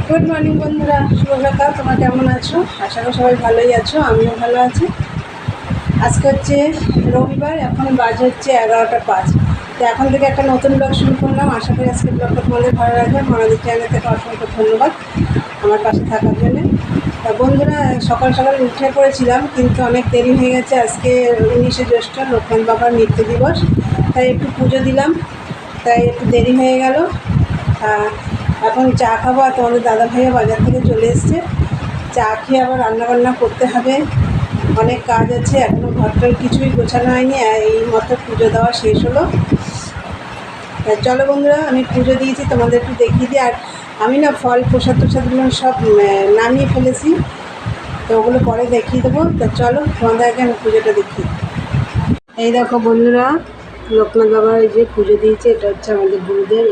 Good morning বন্ধুরা, শুভ সকাল। তোমরা কেমন আছো? আশা করি সবাই ভালোই আছো, আমিও ভালো আছি। আজকে হচ্ছে রবিবার, এখন বাজে হচ্ছে 11টা 5। তো এখন থেকে একটা নতুন ব্লগ শুরু করলাম। আশা করি আজকে ব্লগটা তোমাদের ভালো লাগবে। আমাদের চ্যানেল থেকে অসংখ্য ধন্যবাদ আমার পাশে থাকার জন্যে। তা বন্ধুরা, সকাল সকাল উঠে পড়েছিলাম, কিন্তু অনেক দেরি হয়ে গেছে। আজকে 19শে জ্যৈষ্ঠ, লোকনাথ বাবার মৃত্যু দিবস, তাই একটু পুজো দিলাম, তাই একটু দেরি হয়ে গেল। এখন চা খাবো, আর তোমাদের দাদা ভাইও বাজার থেকে চলে এসছে। চা খেয়ে আবার রান্নাবান্না করতে হবে, অনেক কাজ আছে। এখনও ঘরটার কিছুই গোছানো হয়নি, এই মতো পুজো দেওয়া শেষ হলো। চলো বন্ধুরা, আমি পুজো দিয়েছি, তোমাদের একটু দেখিয়ে দিই। আর আমি না ফল প্রসাদগুলো সব নামিয়ে ফেলেছি, তো ওগুলো পরে দেখিয়ে দেবো। তো চলো তোমাদের আগে আমি পুজোটা দেখি। এই দেখো বন্ধুরা, লোকনাথ বাবার এই যে পুজো দিয়েছে, এটা হচ্ছে আমাদের গুরুদেব।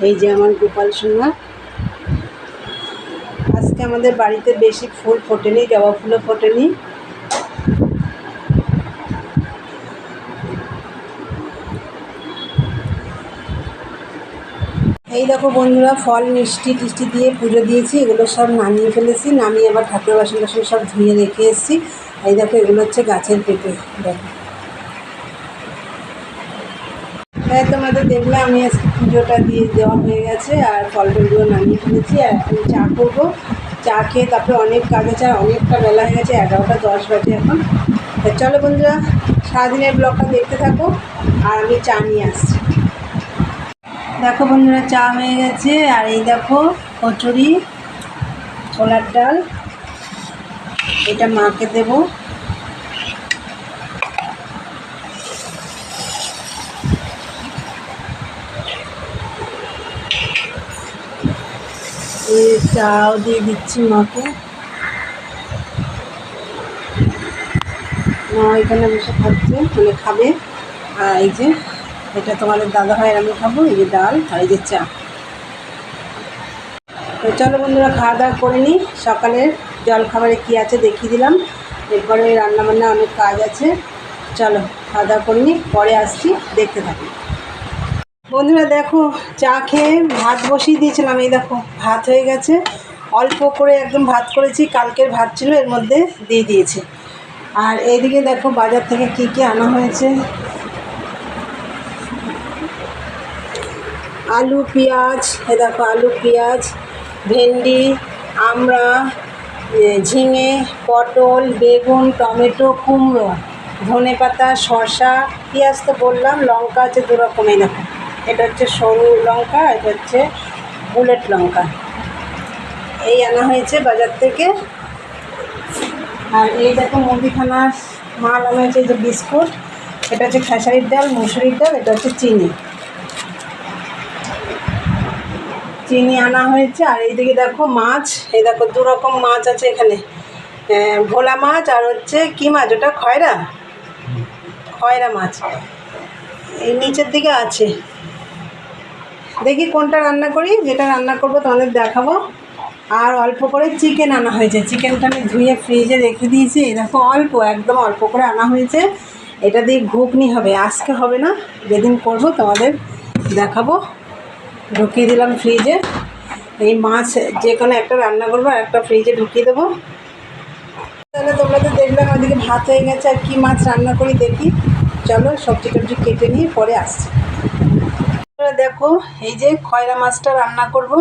এই যে আমার গোপাল সোনা। আজকে আমাদের বাড়িতে বেশি ফুল ফোটেনি, জবা ফুলও ফোটেনি। এই দেখো বন্ধুরা, ফল মিষ্টি টিষ্টি দিয়ে পুজো দিয়েছি, এগুলো সব নামিয়ে ফেলেছি। নামিয়ে আবার ঠাকুর বাসন সব ধুয়ে রেখে এসেছি। এই দেখো, এগুলো হচ্ছে গাছের পেঁপে। দেখো, হ্যাঁ তোমাদের দেখলে আমি আজকে পুজোটা দিয়ে দেওয়া হয়ে গেছে, আর ফলগুলো নামিয়ে ফেলেছি। আর এখন চা করবো। চা খেয়ে তারপরে অনেক কাজ আছে, আর অনেকটা বেলা হয়ে গেছে, 11টা 10 বাজে এখন। তা চলো বন্ধুরা, সারাদিনের ব্লগটা দেখতে থাকো, আর আমি চা নিয়ে আসছি। দেখো বন্ধুরা, চা হয়ে গেছে। আর এই দেখো কচুরি, ছোলার ডাল, এটা মাকে দেবো। চাও দিয়ে দিচ্ছি মাকে। মা এখানে বসে খাচ্ছে, মানে খাবে। আর এই যে এটা তোমাদের দাদা ভাইয়ের আমি খাবো। এই যে ডাল, আর এই যে চা। তো চলো বন্ধুরা, খাওয়া দাওয়া করে নিই। সকালের জল খাবারে কী আছে দেখিয়ে দিলাম, এরপরে রান্নাবান্না অনেক কাজ আছে। চলো খাওয়া দাওয়া করে নিই, পরে আসছি, দেখতে থাকি। বন্ধুরা দেখো, চা খেয়ে ভাত বসিয়ে দিয়েছিলাম। এই দেখো ভাত হয়ে গেছে, অল্প করে একদম ভাত করেছি, কালকের ভাত ছিল, এর মধ্যে দিয়ে দিয়েছি। আর এইদিকে দেখো বাজার থেকে কী কী আনা হয়েছে। আলু পেঁয়াজ, এ দেখো আলু পেঁয়াজ, ভেন্ডি, আমড়া, ঝিঙে, পটল, বেগুন, টমেটো, কুমড়ো, ধনেপাতা, শসা, পেঁয়াজ তো বললাম, লঙ্কা আছে 2 রকমের। দেখো, এটা হচ্ছে সরু লঙ্কা, এটা হচ্ছে বুলেট লঙ্কা। এই আনা হয়েছে বাজার থেকে। আর এই দেখো মুদিখানার মাল আনা হয়েছে, যে বিস্কুট, এটা হচ্ছে খেসারির ডাল, মুসুরির ডাল, এটা হচ্ছে চিনি আনা হয়েছে। আর এইদিকে দেখো মাছ, এই দেখো 2 রকম মাছ আছে এখানে, ভোলা মাছ আর হচ্ছে কী মাছ ওটা, খয়রা মাছ। এই নিচের দিকে আছে, দেখি কোনটা রান্না করি। যেটা রান্না করবো তোমাদের দেখাবো। আর অল্প করে চিকেন আনা হয়েছে, চিকেনটা আমি ধুয়ে ফ্রিজে রেখে দিয়েছি। এই দেখো অল্প, একদম অল্প করে আনা হয়েছে। এটা দিয়ে ঘুগনি হবে, আজকে হবে না, যেদিন করবো তোমাদের দেখাবো। ঢুকিয়ে দিলাম ফ্রিজে। এই মাছ যে কোনো একটা রান্না করবো, আর একটা ফ্রিজে ঢুকিয়ে দেবো। তাহলে তোমরা তো দেখলাম, ওইদিকে ভাত হয়ে গেছে। আর কি মাছ রান্না করি দেখি। চলো সবজি টবজি কেটে নিয়ে পরে আসছি। দেখো এই যে খয়রা মাছটা রান্না করব।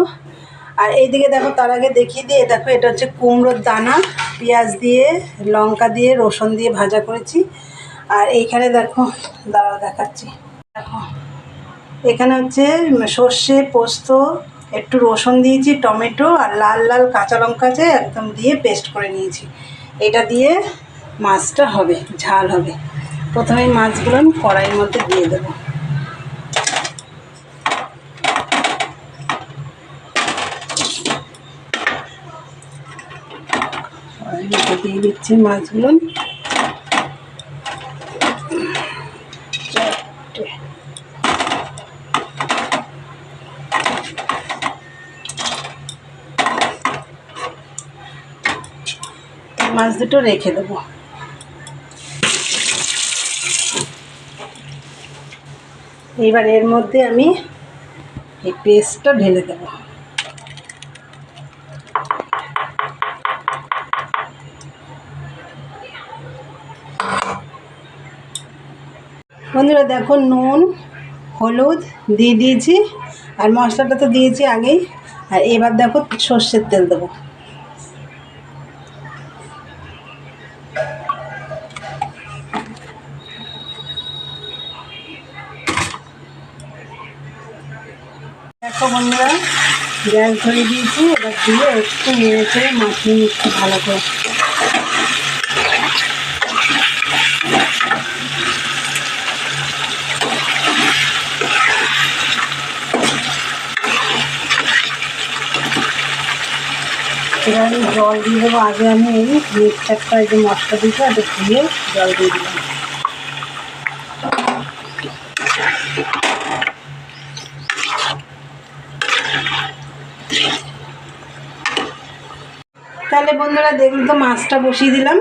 আর এইদিকে দেখো, তার আগে দেখিয়ে দিয়ে, দেখো এটা হচ্ছে কুমড়োর দানা, পেঁয়াজ দিয়ে, লঙ্কা দিয়ে, রসুন দিয়ে ভাজা করেছি। আর এইখানে দেখো, দাঁড়াও দেখাচ্ছি। দেখো এখানে হচ্ছে সর্ষে, পোস্ত, একটু রসুন দিয়েছি, টমেটো, আর লাল লাল কাঁচা লঙ্কা আছে একদম দিয়ে পেস্ট করে নিয়েছি। এটা দিয়ে মাছটা হবে, ঝাল হবে। প্রথমে মাছগুলো কড়াইয়ের মধ্যে দিয়ে দেবো। দিয়ে দিচ্ছি মাছগুলো। মাছ দুটো রেখে দেবো। এইবার এর মধ্যে আমি এই পেস্টটা ঢেলে দেবো। বন্ধুরা দেখো, নুন হলুদ দিয়ে দিয়েছি, আর মশলাটা তো দিয়েছি আগেই। আর এবার দেখো সর্ষের তেল দেবো। দেখো বন্ধুরা, গ্যাস ধরে দিয়েছি, এবার দিয়ে একটু নেড়ে চেড়ে মাখিয়ে নিচ্ছি ভালো করে। এবার আমি জল দিয়ে দেবো। আগে আমি এই মিক্সচারটা, এই যে মশলা দিতে এটা ধুয়ে জল দিয়ে দিলাম। তাহলে বন্ধুরা দেখুন তো, মাছটা বসিয়ে দিলাম।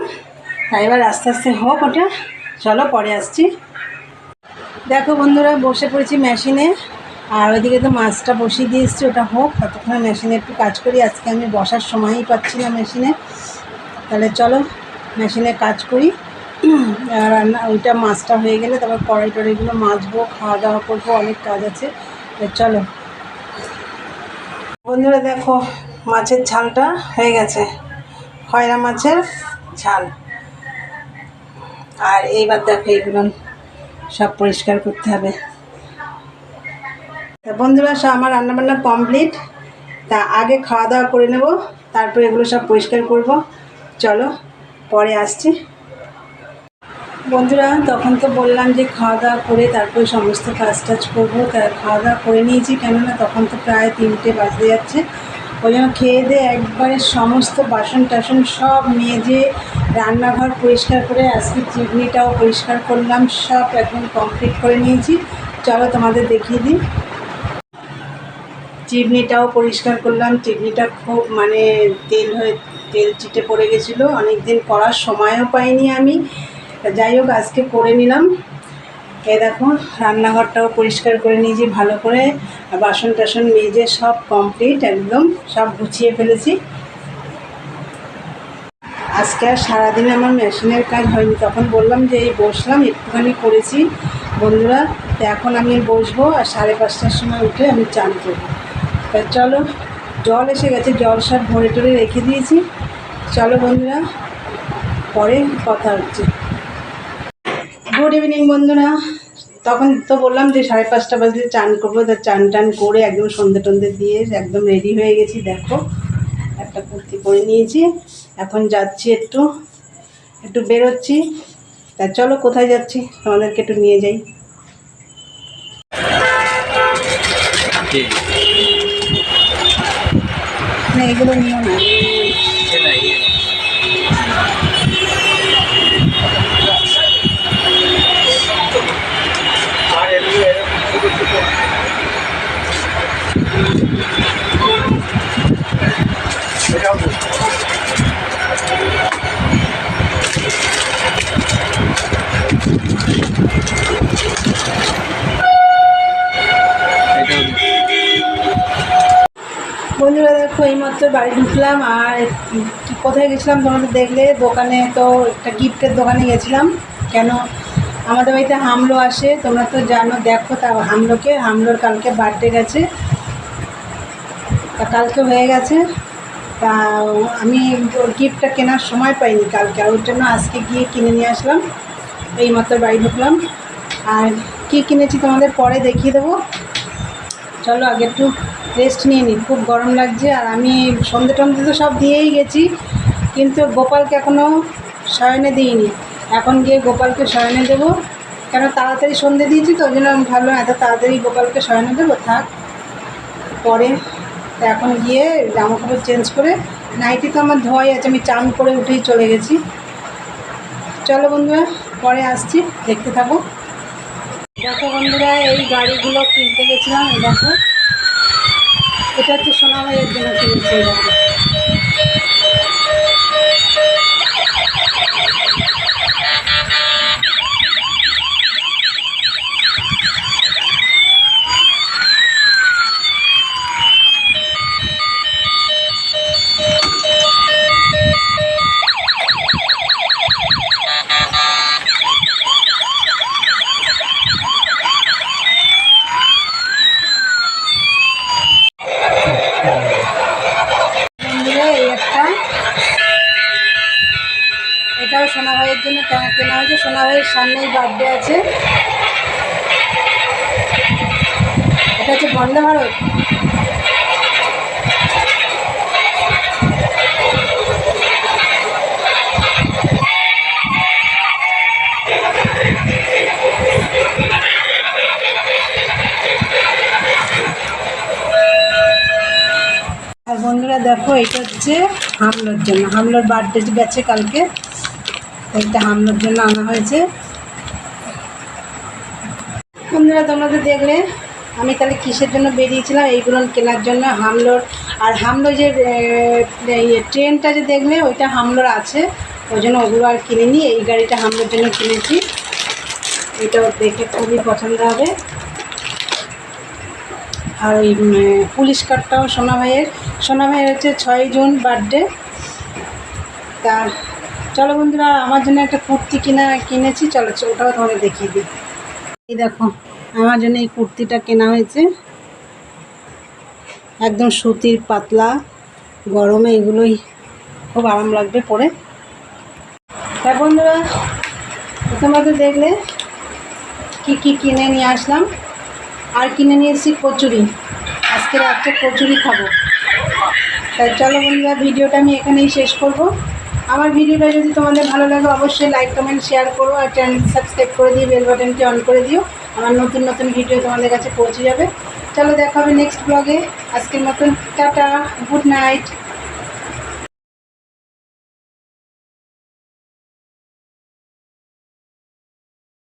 তাই এবার আস্তে আস্তে হোক ওটা, চলো পরে আসছি। দেখো বন্ধুরা, বসে পড়েছি মেশিনে, আর ওইদিকে তো মাছটা বসিয়ে দিয়ে এসছি, ওটা হোক, ততক্ষণে মেশিনে একটু কাজ করি। আজকে আমি বসার সময়ই পাচ্ছি না মেশিনে। তাহলে চলো মেশিনে কাজ করি। আর রান্না ওইটা মাছটা হয়ে গেলে তারপর কড়াই টড়াইগুলো মাজবো, খাওয়া দাওয়া করবো, অনেক কাজ আছে। চলো বন্ধুরা, দেখো মাছের ঝালটা হয়ে গেছে, খয়রা মাছের ঝাল। আর এইবার দেখো এইগুলো সব পরিষ্কার করতে হবে। তা বন্ধুরা, সব আমার রান্নাবান্না কমপ্লিট। তা আগে খাওয়া দাওয়া করে নেব, তারপর এগুলো সব পরিষ্কার করব। চলো পরে আসছি। বন্ধুরা, তখন তো বললাম যে খাওয়া দাওয়া করে তারপরে সমস্ত কাজ টাজ করবো। তা খাওয়া দাওয়া করে নিয়েছি, কেননা তখন তো প্রায় 3টে বাজতে যাচ্ছে। ওই জন্য খেয়ে দিয়ে একবারে সমস্ত বাসন টাসন সব মেজে রান্নাঘর পরিষ্কার করে, আজকে চিমনিটাও পরিষ্কার করলাম, সব একদম কমপ্লিট করে নিয়েছি। চলো তোমাদের দেখিয়ে দিই। চিমনিটাও পরিষ্কার করলাম। চিমনিটা খুব মানে তেল চিটে পড়ে গেছিলো, অনেক দিন করার সময়ও পাইনি আমি। যাই হোক, আজকে করে নিলাম। এই দেখো, রান্নাঘরটাও পরিষ্কার করে নিয়েছি ভালো করে, বাসন টাসন মেজে সব কমপ্লিট, একদম সব গুছিয়ে ফেলেছি। আজকে আর সারাদিনে আমার মেশিনের কাজ হয়নি। তখন বললাম যে এই বসলাম, একটুখানি করেছি বন্ধুরা। তো এখন আমি বসবো, আর 5:30টার সময় উঠে আমি চান করবো। তা চলো, জল এসে গেছে, জল সব ভরে টরে রেখে দিয়েছি। চলো বন্ধুরা, পরে কথা হচ্ছে। গুড ইভিনিং বন্ধুরা। তখন তো বললাম যে 5:30 বাজলে চান করবো। তা চান টান করে একদম সন্ধে টন্ধে দিয়ে একদম রেডি হয়ে গেছি। দেখো, একটা কুর্তি পরে নিয়েছি। এখন যাচ্ছি, একটু বেরোচ্ছি। তা চলো কোথায় যাচ্ছি তোমাদেরকে একটু নিয়ে যাই। না, এগুলো নিও না। বন্ধুরা দেখো, এইমাত্র বাড়ি ঢুকলাম। আর কোথায় গেছিলাম তোমাদের দেখলে, দোকানে, তো একটা গিফটের দোকানে গেছিলাম। কেন, আমাদের বাড়িতে হামলো আসে, তোমরা তো জানো। দেখো, তা হামলোর কালকে বার্থডে গেছে, তা কালকে হয়ে গেছে। তা আমি ওর গিফটটা কেনার সময় পাইনি কালকে, আর ওর জন্য আজকে গিয়ে কিনে নিয়ে আসলাম। এইমাত্র বাড়ি ঢুকলাম। আর কি কিনেছি তোমাদের পরে দেখিয়ে দেবো। চলো আগে একটু রেস্ট নিয়ে নিই, খুব গরম লাগছে। আর আমি সন্ধে টন্ধে তো সব দিয়েই গেছি, কিন্তু গোপালকে এখনও শয়নে দিইনি। এখন গিয়ে গোপালকে শয়নে দেবো, কেন তাড়াতাড়ি সন্ধে দিয়েছি তো, ওই জন্য আমি ভাবলাম এত তাড়াতাড়ি গোপালকে শয়নে দেবো, থাক পরে। এখন গিয়ে জামাকাপড় চেঞ্জ করে, নাইটি তো আমার ধোয়াই আছে, আমি চান করে উঠেই চলে গেছি। চলো বন্ধুরা, পরে আসছি, দেখতে থাকো। দেখো বন্ধুরা, এই গাড়িগুলো কিনতে গেছিলাম। এই দেখো, এটা হচ্ছে সোনামাইয়ের জন্য কিনেছি। এই দেখো, বার্থডে আছে। এটা হচ্ছে বন্দে ভারত। আর বন্ধুরা দেখো, এটা হচ্ছে হামলোর জন্য, হামলোর বার্থডে গেছে কালকে, এটা হামলোর জন্য আনা হয়েছে। বন্ধুরা তোমরা তো দেখলে আমি তাহলে কিসের জন্য বেরিয়েছিলাম, এইগুলো কেনার জন্য, হামলোর। আর হামলোর যে ট্রেনটা যে দেখলে ওইটা হামলোর আছে, ওই জন্য ওগুলো আর কিনিনি, এই গাড়িটা হামলোর জন্য কিনেছি। এটাও দেখে খুবই পছন্দ হবে। আর ওই পুলিশ কার্ডটাও সোনা ভাইয়ের হচ্ছে 6 জুন বার্থডে। তা চলো বন্ধুরা, আমার জন্য একটা কুর্তি কিনেছি, চলো ওটাও তোমাদের দেখিয়ে দিই। এই দেখো, আমার জন্য এই কুর্তিটা কেনা হয়েছে, একদম সুতির পাতলা, গরমে এগুলোই খুব আরাম লাগবে পরে। তা বন্ধুরা তোমরা তো দেখলে কি কিনে নিয়ে আসলাম। আর কিনে নিয়ে এসেছি কচুরি, আজকে রাত্রে কচুরি খাবো। তাই চলো বন্ধুরা, ভিডিওটা আমি এখানেই শেষ করব। আমার ভিডিওটা যদি তোমাদের ভালো লাগে অবশ্যই লাইক কমেন্ট শেয়ার করো, আর চ্যানেল সাবস্ক্রাইব করে দিয়ে বেল বাটনটি অন করে দিও, আমার নতুন নতুন ভিডিও তোমাদের কাছে পৌঁছে যাবে। চলো দেখা হবে নেক্সট ব্লগে। আজকের মতন টাটা, গুড নাইট।